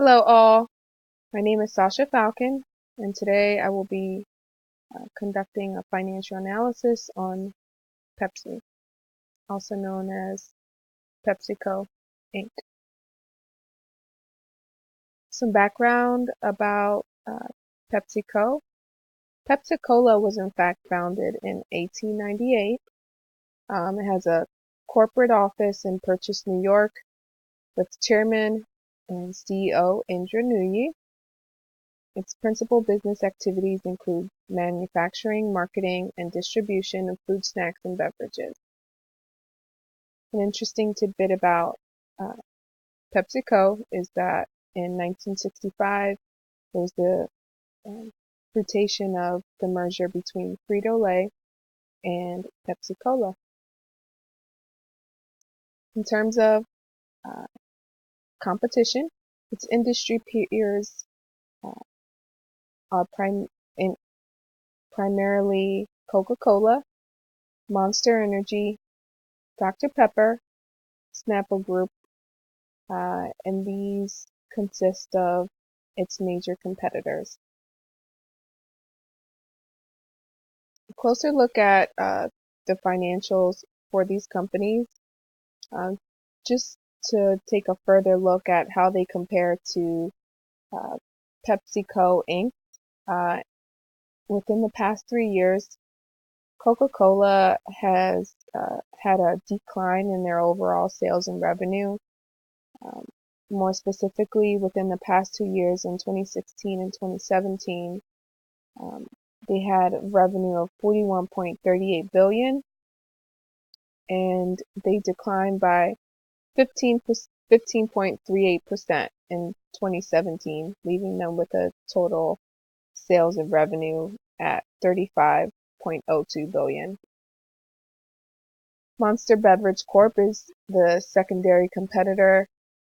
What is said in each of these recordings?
Hello all, my name is Sasha Falcon, and today I will be conducting a financial analysis on Pepsi, also known as Pepsico Inc. Some background about PepsiCo. Pepsi-Cola was in fact founded in 1898. It has a corporate office in Purchase, New York, with Chairman and CEO Indra Nooyi. Its principal business activities include manufacturing, marketing, and distribution of food, snacks, and beverages. An interesting tidbit about uh, PepsiCo is that in 1965 there was the fruitation of the merger between Frito-Lay and Pepsi-Cola. In terms of uh, competition, its industry peers uh, are primarily Coca-Cola, Monster Energy, Dr. Pepper, Snapple Group, and these consist of its major competitors. A closer look at the financials for these companies, um, just to take a further look at how they compare to uh, PepsiCo Inc. Uh, Within the past 3 years, Coca-Cola has had a decline in their overall sales and revenue. Um, More specifically, within the past 2 years, in 2016 and 2017, um, they had revenue of 41.38 billion, and they declined by 15.38% in 2017, leaving them with a total sales and revenue at 35.02 billion. Monster Beverage Corp is the secondary competitor.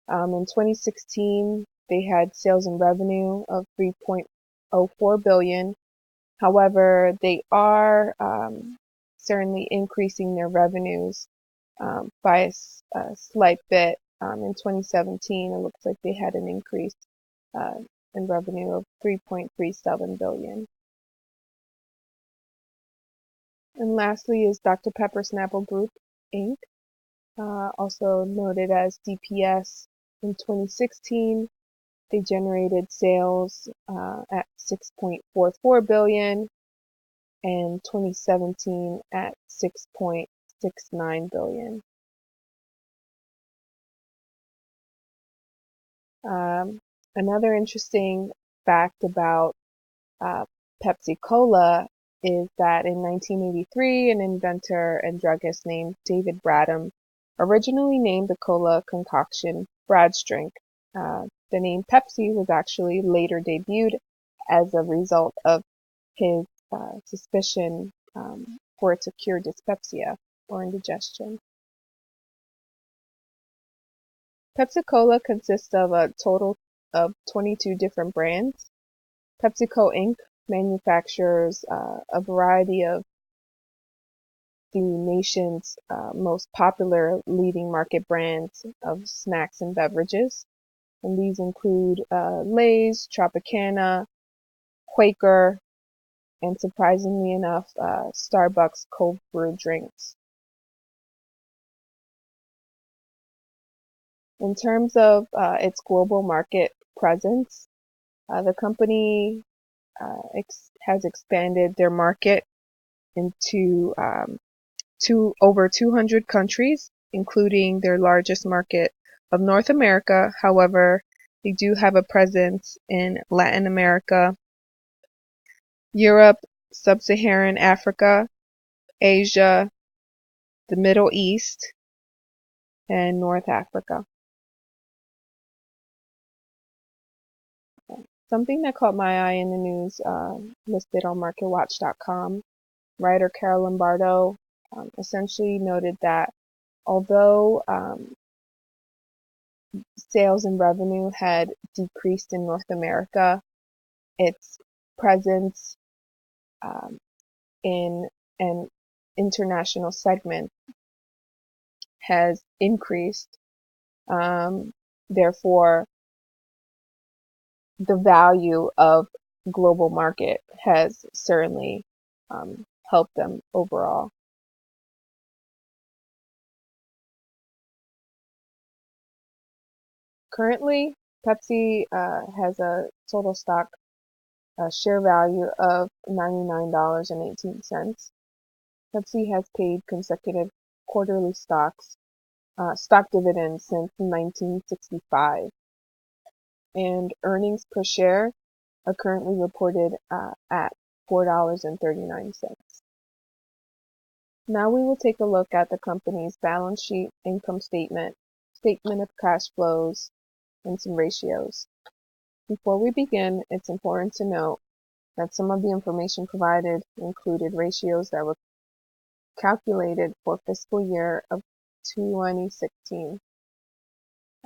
In 2016, they had sales and revenue of 3.04 billion. However, they are certainly increasing their revenues by a slight bit. In 2017, it looks like they had an increase uh, in revenue of 3.37 billion. And lastly is Dr. Pepper Snapple Group Inc., also noted as DPS. In 2016, they generated sales at 6.44 billion, and 2017 at 6.69 billion. Another interesting fact about uh, Pepsi Cola is that in 1983, an inventor and druggist named David Bradham originally named the cola concoction Brad's Drink. The name Pepsi was actually later debuted as a result of his suspicion for it to cure dyspepsia or indigestion. Pepsi-Cola consists of a total of 22 different brands. PepsiCo Inc. manufactures a variety of the nation's most popular leading market brands of snacks and beverages. And these include Lay's, Tropicana, Quaker, and surprisingly enough, Starbucks cold brew drinks. In terms of its global market presence, the company has expanded their market into over 200 countries, including their largest market of North America. However, they do have a presence in Latin America, Europe, Sub-Saharan Africa, Asia, the Middle East, and North Africa. Something that caught my eye in the news, listed on MarketWatch.com, writer Carol Lombardo essentially noted that although sales and revenue had decreased in North America, its presence in an international segment has increased. Therefore, the value of global market has certainly helped them overall. Currently, Pepsi has a total stock share value of $99.18. Pepsi has paid consecutive quarterly stock dividends since 1965, and earnings per share are currently reported at $4.39. Now we will take a look at the company's balance sheet, income statement, statement of cash flows, and some ratios. Before we begin, it's important to note that some of the information provided included ratios that were calculated for fiscal year of 2016,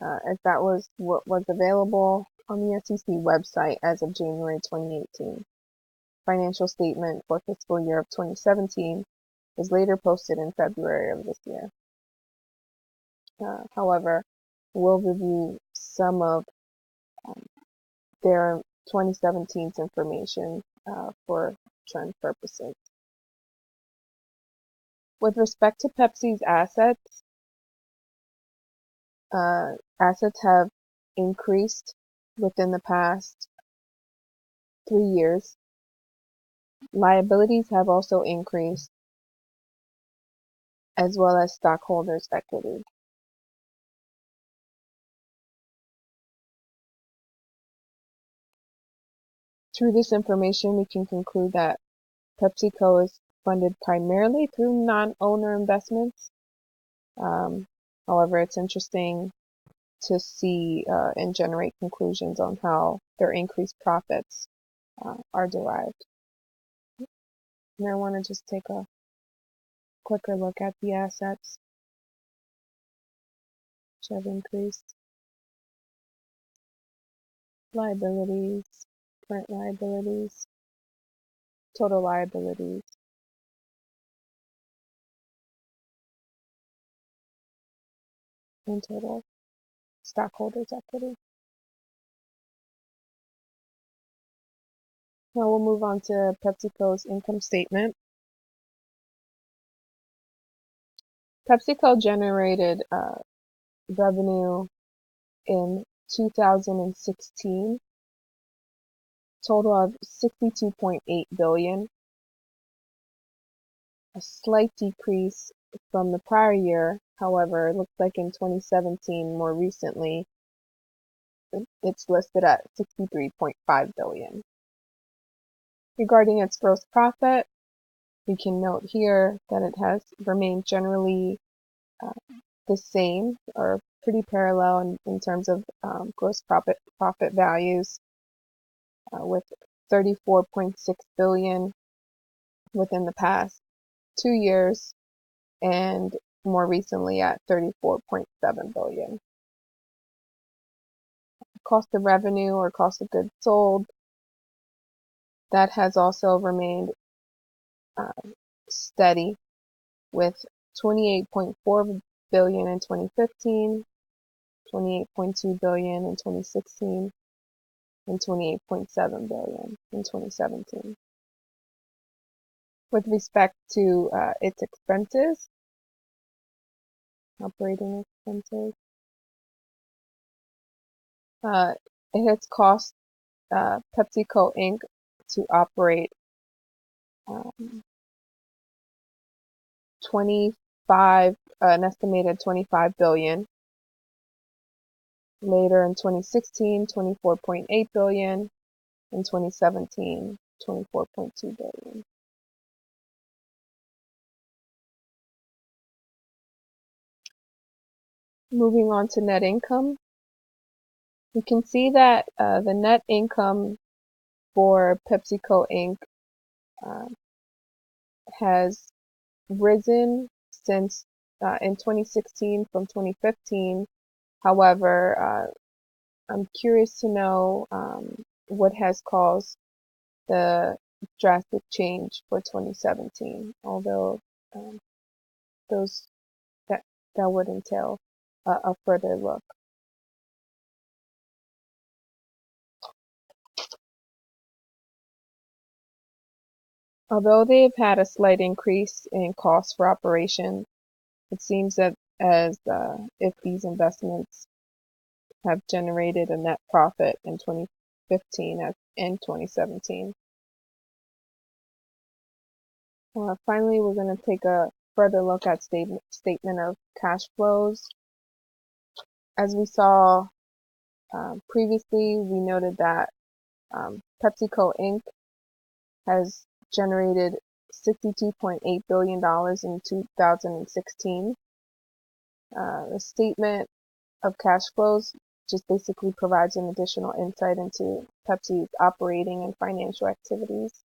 as that was what was available on the SEC website as of January 2018. Financial statement for fiscal year of 2017 was later posted in February of this year. However, we'll review some of their 2017's information for trend purposes. With respect to Pepsi's assets, assets have increased within the past 3 years. Liabilities have also increased, as well as stockholders' equity. Through this information, we can conclude that PepsiCo is funded primarily through non-owner investments. However, it's interesting to see and generate conclusions on how their increased profits are derived. And I want to just take a quicker look at the assets, which have increased. Liabilities, current liabilities, total liabilities, and total stockholders' equity. Now we'll move on to PepsiCo's income statement. PepsiCo generated revenue in 2016, total of $62.8 billion, a slight decrease from the prior year. However, it looks like in 2017, more recently, it's listed at $63.5 billion. Regarding its gross profit, we can note here that it has remained generally the same or pretty parallel in terms of gross profit values, with $34.6 billion within the past 2 years, and more recently at $34.7 billion. Cost of revenue or cost of goods sold, that has also remained steady, with $28.4 billion in 2015, $28.2 billion in 2016, and $28.7 billion in 2017. With respect to its expenses, operating expenses, it has cost PepsiCo Inc. to operate an estimated $25 billion. Later in 2016, $24.8 billion. In 2017, $24.2 billion. Moving on to net income, we can see that the net income for PepsiCo Inc. Has risen since in 2016 from 2015. However, I'm curious to know what has caused the drastic change for 2017, although that would entail a further look. Although they have had a slight increase in costs for operations, it seems that as if these investments have generated a net profit in 2015 as in 2017. Finally, we're going to take a further look at statement of cash flows. As we saw previously, we noted that PepsiCo Inc. has generated $62.8 billion in 2016. The statement of cash flows just basically provides an additional insight into Pepsi's operating and financial activities.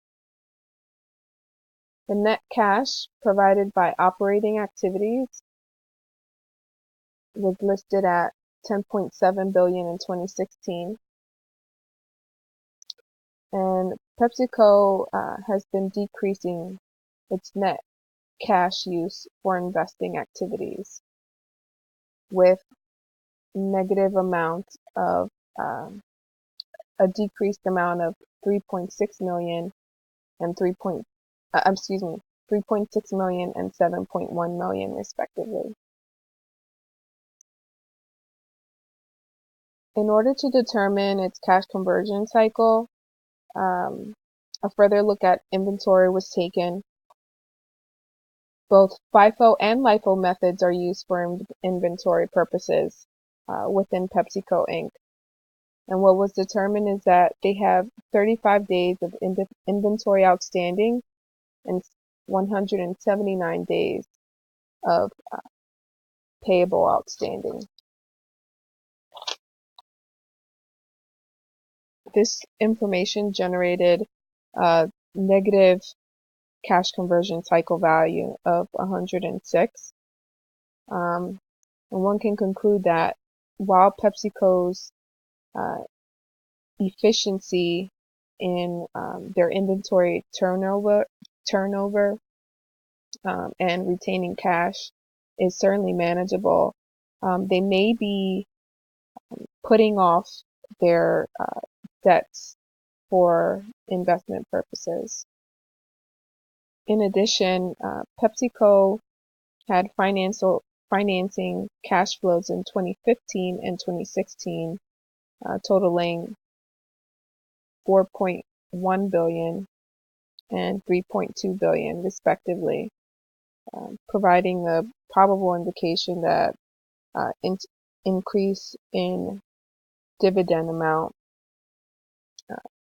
The net cash provided by operating activities was listed at $10.7 billion in 2016. And PepsiCo has been decreasing its net cash use for investing activities with negative amount of a decreased amount of 3.6 million and 3.6 million and 7.1 million respectively. In order to determine its cash conversion cycle, a further look at inventory was taken. Both FIFO and LIFO methods are used for inventory purposes within PepsiCo Inc. And what was determined is that they have 35 days of inventory outstanding and 179 days of payable outstanding. This information generated a negative cash conversion cycle value of 106. And one can conclude that while PepsiCo's efficiency in their inventory turnover and retaining cash is certainly manageable, they may be putting off their debts for investment purposes. In addition, PepsiCo had financing cash flows in 2015 and 2016 totaling 4.1 billion and 3.2 billion respectively, providing a probable indication that increase in dividend amount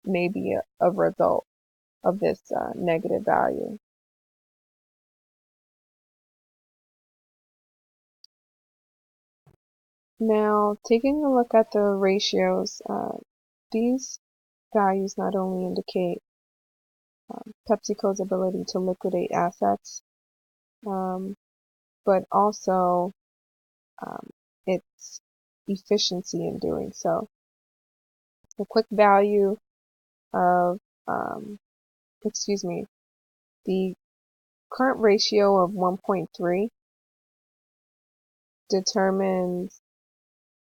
may be a result of this negative value. Now, taking a look at the ratios, these values not only indicate PepsiCo's ability to liquidate assets, but also its efficiency in doing so. The quick value of, the current ratio of 1.3 determines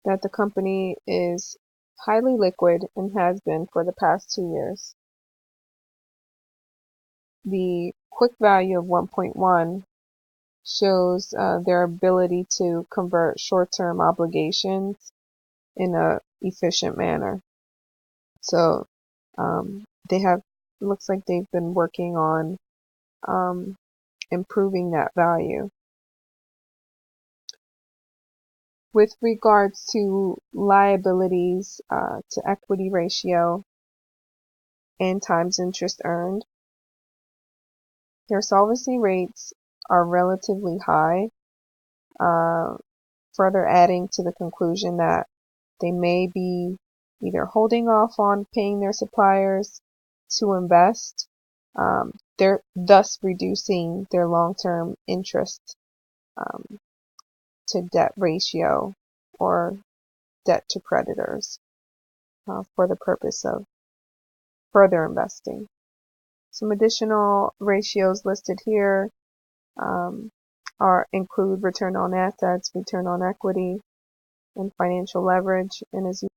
that the company is highly liquid and has been for the past 2 years. The quick value of 1.1 shows their ability to convert short-term obligations in an efficient manner. So looks like they've been working on improving that value. With regards to liabilities to equity ratio and times interest earned, their solvency rates are relatively high, further adding to the conclusion that they may be either holding off on paying their suppliers to invest, they're thus reducing their long-term interest to debt ratio or debt to creditors for the purpose of further investing. Some additional ratios listed here include return on assets, return on equity, and financial leverage. And as you